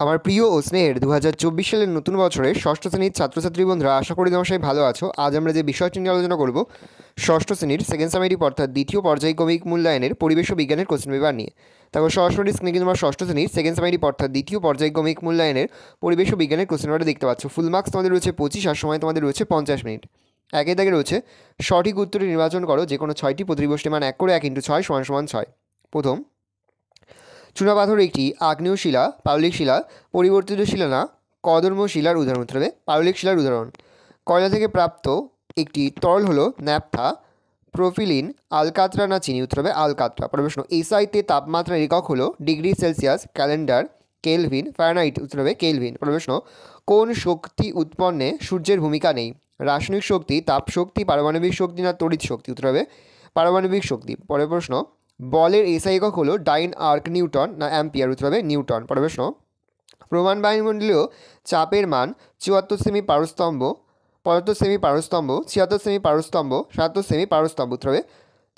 আমার প্রিয় ও স্নেহের 2024 সালের নতুন বছরের ষষ্ঠ শ্রেণীর ছাত্রছাত্রী বন্ধুরা, আশা করি তোমরা সবাই ভালো আছো। আজ আমরা যে বিষয়টি নিয়ে আলোচনা করব ষষ্ঠ শ্রেণীর সেকেন্ড সামেটিভ অর্থাৎ দ্বিতীয় পর্যায়ক্রমিক মূল্যায়নের পরিবেশ ও বিজ্ঞানের কোশ্চেন পেপার নিয়ে। তারপর সরাসরি স্ক্রিনে কিন্তু আমরা ষষ্ঠ শ্রেণীর সেকেন্ড সামেটিভ অর্থাৎ দ্বিতীয় পর্যায়ক্রমিক মূল্যায়নের পরিবেশ ও বিজ্ঞানের কোশ্চেন পেপারটা দেখতে পাচ্ছ। ফুল মার্কস তোমাদের রয়েছে 25 আর সময় তোমাদের রয়েছে 50 মিনিট। একে দাগে রয়েছে সঠিক উত্তরটি নির্বাচন করো, যে কোনো 6টি প্রতিবর্ষের মান 1 করে 1 × 6 = 6। প্রথম, চুনাপাথর একটি আগ্নেয় শিলা, পাললিক শিলা, পরিবর্তিত শিলা না কদর্ম শিলার উদাহরণ উত্তর হবে পাললিক শিলার উদাহরণ। কয়লা থেকে প্রাপ্ত একটি তরল হলো ন্যাপথা, প্রোপিলিন, আলকাতরা না চিনি উত্তর হবে আলকাতরা। প্রশ্ন, এসআইতে তাপমাত্রার একক হলো degree Celsius, calendar, kelvin, Fahrenheit উত্তর হবে কেলভিন। প্রশ্ন, কোন শক্তি উৎপন্নে সূর্যের ভূমিকা নেই? রাসায়নিক শক্তি, তাপ শক্তি, পারমাণবিক শক্তি না তড়িৎ শক্তি উত্তর হবে পারমাণবিক শক্তি। পরের প্রশ্ন, বলের এসআই একক হলো ডাইন আর্ক নিউটন না অ্যাম্পিয়ার উত্তর হবে নিউটন। পরের প্রশ্ন, প্রমাণ বায়ুমণ্ডলীয় চাপের মান 74 সেমি পারস্তম্ভ, 75 সেমি পারস্তম্ভ, 76 সেমি পারস্তম্ভ, 77 সেমি পারস্তম্ভ উত্তর হবে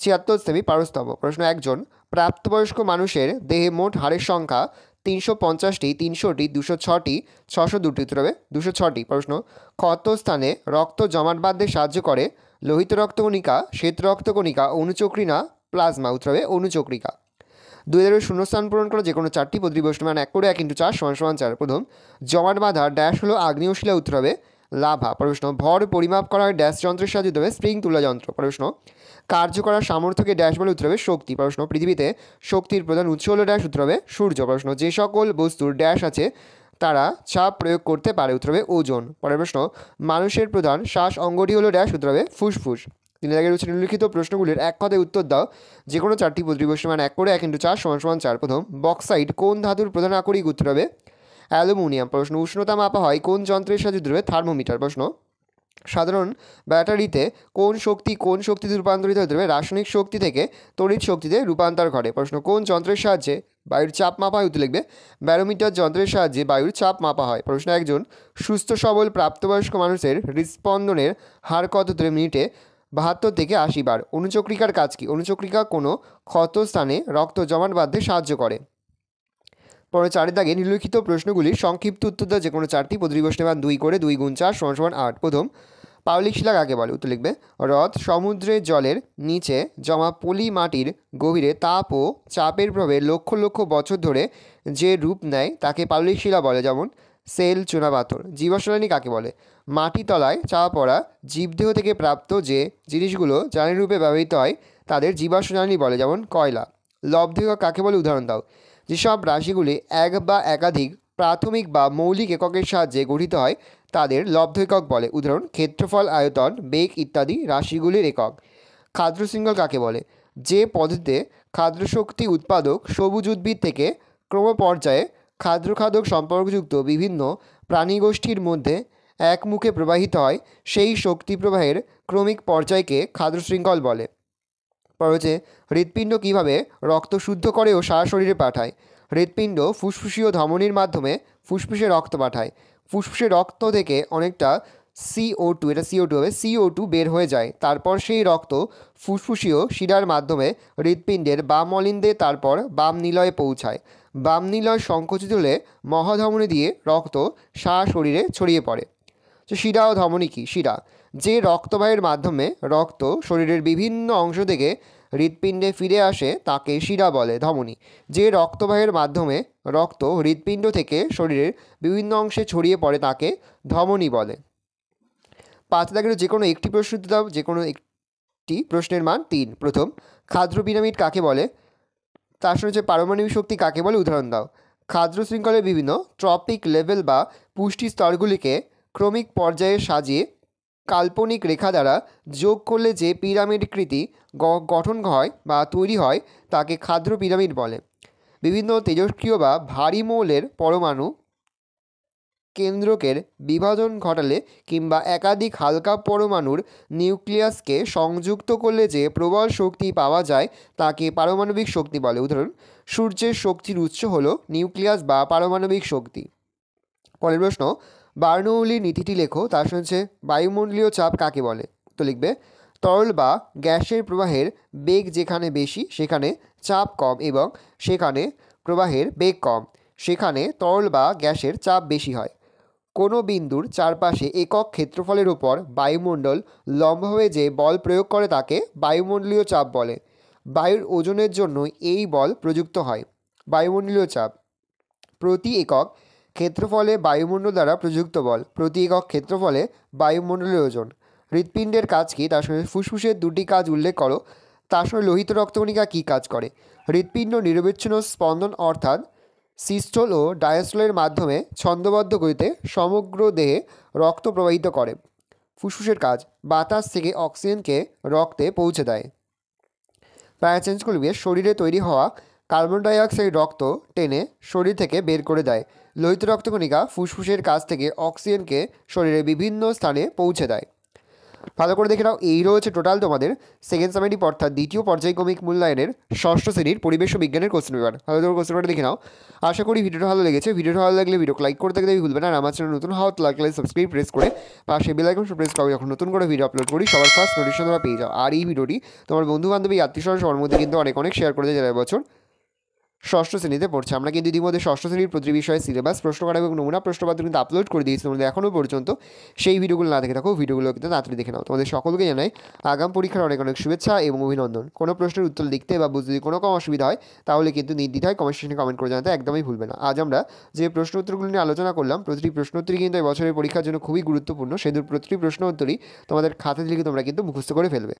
76 সেমি পারস্তম্ভ। প্রশ্ন, একজন প্রাপ্তবয়স্ক মানুষের দেহে মোট হাড়ের সংখ্যা 350টি, 300টি, 206টি, 602টি উত্তর হবে 206টি। প্রশ্ন, ক্ষত স্থানে রক্ত জমাট বাঁধতে সাহায্য করে লোহিত রক্তকণিকা, শ্বেত রক্তকণিকা, অণুচক্রী না প্লাজমা উত্তর হবে অণুচক্রিকা। 2000 শূন্যস্থান পূরণ করা যে কোনো 4টি প্রতিবর্ষের মান 1 করে 1 × 4 = 4। প্রথম, জমাট বাঁধা ড্যাশ হলো আগ্নেয় শিলা উত্তর হবে লাভা। প্রশ্ন, ভর পরিমাপ করা হয় ড্যাশ যন্ত্রের সাহায্যে উত্তর হবে স্প্রিং তুলা যন্ত্র। প্রশ্ন, কার্য করার সামর্থ্যকে ড্যাশ বলে উত্তর হবে শক্তি। প্রশ্ন, পৃথিবীতে শক্তির প্রধান উৎস হলো ড্যাশ উত্তর হবে সূর্য। প্রশ্ন, যে সকল বস্তুর ড্যাশ আছে তারা চাপ প্রয়োগ করতে পারে উত্তর হবে ওজন। পরের প্রশ্ন, মানুষের প্রধান শ্বাস অঙ্গটি হলো ড্যাশ উত্তর হবে ফুসফুস। 3 দাগের রয়েছে নিম্নলিখিত প্রশ্নগুলির এক কথায় উত্তর দাও, যে কোনো 4টি প্রতিবর্ষের মান 1 করে 1 × 4 = 4। প্রথম, বক্সাইট কোন ধাতুর প্রধান আকরিক উত্তর হবে অ্যালুমিনিয়াম। প্রশ্ন, উষ্ণতা মাপা হয় কোন যন্ত্রের সাহায্যে উত্তর হবে থার্মোমিটার। প্রশ্ন, সাধারণ ব্যাটারিতে কোন শক্তিতে রূপান্তরিত হতে হবে রাসায়নিক শক্তি থেকে তড়িৎ শক্তিতে রূপান্তর ঘটে। প্রশ্ন, কোন যন্ত্রের সাহায্যে বায়ুর চাপ মাপা হয় উত্তর লিখবে ব্যারোমিটার যন্ত্রের সাহায্যে বায়ুর চাপ মাপা হয়। প্রশ্ন, একজন সুস্থ সবল প্রাপ্তবয়স্ক মানুষের হৃদস্পন্দনের হার কত মিনিটে 72 থেকে 80 বার। অণুচক্রিকার কাজ কি? অণুচক্রিকা কোনো ক্ষত স্থানে রক্ত জমাট বাঁধতে সাহায্য করে। পরে 4 দাগে নিম্নলিখিত প্রশ্নগুলির সংক্ষিপ্ত উত্তর দাও, যে কোনো 4টি প্রতিবর্ষের মান 2 করে 2 × 4 = 8। প্রথম, পাললিক শিলা কাকে বলে উত্তর লিখবে হ্রদ, সমুদ্রের জলের নিচে জমা পলি মাটির গভীরে তাপ ও চাপের প্রভাবে লক্ষ লক্ষ বছর ধরে যে রূপ নেয় তাকে পাললিক শিলা বলে, যেমন সেল, চুনাপাথর। জীবাশ্ম কাকে বলে? মাটি তলায় চাপা পড়া জীবদেহ থেকে প্রাপ্ত যে জিনিসগুলো জ্বালানি রূপে ব্যবহৃত হয় তাদের জীবাশ্ম জ্বালানি বলে, যেমন কয়লা। লব্ধ একক কাকে বলে উদাহরণ দাও? যেসব রাশিগুলি এক বা একাধিক প্রাথমিক বা মৌলিক এককের সাহায্যে গঠিত হয় তাদের লব্ধ একক বলে, উদাহরণ ক্ষেত্রফল, আয়তন, বেগ ইত্যাদি রাশিগুলির একক। খাদ্য শৃঙ্খল কাকে বলে? যে পদ্ধতিতে খাদ্যশক্তি উৎপাদক সবুজ উদ্ভিদ থেকে ক্রমপর্যায়ে খাদ্যখাদক সম্পর্কযুক্ত বিভিন্ন প্রাণীগোষ্ঠীর মধ্যে একমুখে প্রবাহিত হয় সেই শক্তি প্রবাহের ক্রমিক পর্যায়কে খাদ্য শৃঙ্খল বলে। পর হচ্ছে, হৃৎপিণ্ড কীভাবে রক্ত শুদ্ধ করে ও সারা শরীরে পাঠায়? হৃৎপিণ্ড ফুসফুসীয় ধমনির মাধ্যমে ফুসফুসে রক্ত পাঠায়। ফুসফুসে রক্ত থেকে অনেকটা CO2, এটা CO2 হবে, CO2 বের হয়ে যায়। তারপর সেই রক্ত ফুসফুসীয় শিরার মাধ্যমে হৃৎপিণ্ডের বাম অলিন্দে তারপর বাম নিলয়ে পৌঁছায়। বাম নিলয় সংকুচিত হলে মহাধমনী দিয়ে রক্ত সারা শরীরে ছড়িয়ে পড়ে। তো শিরা ও ধমনী কি? শিরা যে রক্তবাহের মাধ্যমে রক্ত শরীরের বিভিন্ন অংশ থেকে হৃৎপিণ্ডে ফিরে আসে তাকে শিরা বলে। ধমনী যে রক্তবাহের মাধ্যমে রক্ত হৃৎপিণ্ড থেকে শরীরের বিভিন্ন অংশে ছড়িয়ে পড়ে তাকে ধমনী বলে। 5 দাগের যে কোনো একটি প্রশ্ন দাও, যে কোনো একটি প্রশ্নের মান 3। প্রথম, খাদ্য পিরামিড কাকে বলে? তার সঙ্গে পারমাণবিক শক্তি কাকে বলে উদাহরণ দাও? খাদ্য শৃঙ্খলের বিভিন্ন ট্রপিক লেভেল বা পুষ্টি স্তরগুলিকে ক্রমিক পর্যায়ে সাজিয়ে কাল্পনিক রেখা দ্বারা যোগ করলে যে পিরামিডকৃতি গঠন হয় বা তৈরি হয় তাকে খাদ্য পিরামিড বলে। বিভিন্ন তেজস্ক্রিয় বা ভারী মৌলের পরমাণু কেন্দ্রকের বিভাজন ঘটালে কিংবা একাধিক হালকা পরমাণুর নিউক্লিয়াসকে সংযুক্ত করলে যে প্রবল শক্তি পাওয়া যায় তাকে পারমাণবিক শক্তি বলে। উদাহরণ, সূর্যের শক্তির উৎস হলো নিউক্লিয়াস বা পারমাণবিক শক্তি। পরের প্রশ্ন, বার্নৌলির নীতিটি লেখো। তার সঙ্গে বায়ুমণ্ডলীয় চাপ কাকে বলে? তো লিখবে তরল বা গ্যাসের প্রবাহের বেগ যেখানে বেশি সেখানে চাপ কম এবং সেখানে প্রবাহের বেগ কম। সেখানে তরল বা গ্যাসের চাপ বেশি হয়। কোনো বিন্দুর চারপাশে একক ক্ষেত্রফলের উপর বায়ুমণ্ডল লম্বভাবে যে বল প্রয়োগ করে তাকে বায়ুমণ্ডলীয় চাপ বলে। বায়ুর ওজনের জন্য এই বল প্রযুক্ত হয়। বায়ুমণ্ডলীয় চাপ প্রতি একক ক্ষেত্রফলে বায়ুমণ্ডল দ্বারা প্রযুক্ত বল, প্রতি একক ক্ষেত্রফলে বায়ুমণ্ডলের ওজন। হৃৎপিণ্ডের কাজ কী, তার সঙ্গে ফুসফুসের দুটি কাজ উল্লেখ করো। তার সঙ্গে লোহিত রক্তকণিকা কী কাজ করে? হৃৎপিণ্ড নিরবিচ্ছিন্ন স্পন্দন অর্থাৎ সিস্টোল ও ডায়াস্টোলের মাধ্যমে ছন্দবদ্ধ গতিতে সমগ্র দেহে রক্ত প্রবাহিত করে। ফুসফুসের কাজ বাতাস থেকে অক্সিজেনকে রক্তে পৌঁছে দেয়। প্রায় চেঞ্জ করবে, শরীরে তৈরি হওয়া কার্বন ডাইঅক্সাইড রক্ত টেনে শরীর থেকে বের করে দেয়। লোহিত রক্তকণিকা ফুসফুসের কাছ থেকে অক্সিজেনকে শরীরের বিভিন্ন স্থানে পৌঁছে দেয়। ভালো করে দেখে নাও, এই রয়েছে টোটাল তোমাদের সেকেন্ড সামেটিভ অর্থাৎ দ্বিতীয় পর্যায়ক্রমিক মূল্যায়নের ষষ্ঠ শ্রেণীর পরিবেশ ও বিজ্ঞানের কোশ্চেন পেপার। ভালো করে কোশ্চেন পেপারটা দেখে নাও। আশা করি ভিডিওটা ভালো লেগেছে। ভিডিওটা ভালো লাগলে ভিডিওকে লাইক করতে গেলে ভুলবে না। আর আমার চ্যানেল নতুন হওয়া লাগলে সাবস্ক্রাইব প্রেস করে পাশে বেল আইকন প্রেস করো, যখন নতুন করে ভিডিও আপলোড করি সবার ফার্স্ট নোটিফিকেশন তোমরা পেয়ে যাও। আর এই ভিডিওটি তোমার বন্ধু বান্ধবী আত্মীয়স্বজন সবার মধ্যে কিন্তু অনেক শেয়ার করে দেয় যারা বছর ষষ্ঠ শ্রেণীতে পড়ছে। আমরা কিন্তু ইতিমধ্যে ষষ্ঠ শ্রেণীর প্রতি বিষয়ে সিলেবাস, প্রশ্নকার এবং নমুনা প্রশ্নপত্র কিন্তু আপলোড করে দিয়েছি। তোমাদের এখনও পর্যন্ত সেই ভিডিওগুলো না দেখে থাকো, ভিডিওগুলো কিন্তু তাড়াতাড়ি দেখে নাও। তোমাদের সকলকে জানাই আগাম পরীক্ষার অনেক শুভেচ্ছা এবং অভিনন্দন। কোনো প্রশ্নের উত্তর লিখতে বা বুঝতে যদি কোনো অসুবিধা হয় তাহলে কিন্তু নির্দ্বিধায় কমেন্ট সেকশনে কমেন্ট করে জানাতে একদমই ভুলবে না। আজ আমরা যে প্রশ্ন উত্তরগুলো নিয়ে আলোচনা করলাম, প্রতিটি প্রশ্ন উত্তরই কিন্তু এই বছরের পরীক্ষার জন্য খুবই গুরুত্বপূর্ণ। সেই প্রতিটি প্রশ্ন উত্তরই তোমাদের খাতা লিখে তোমরা কিন্তু মুখস্থ করে ফেলবে।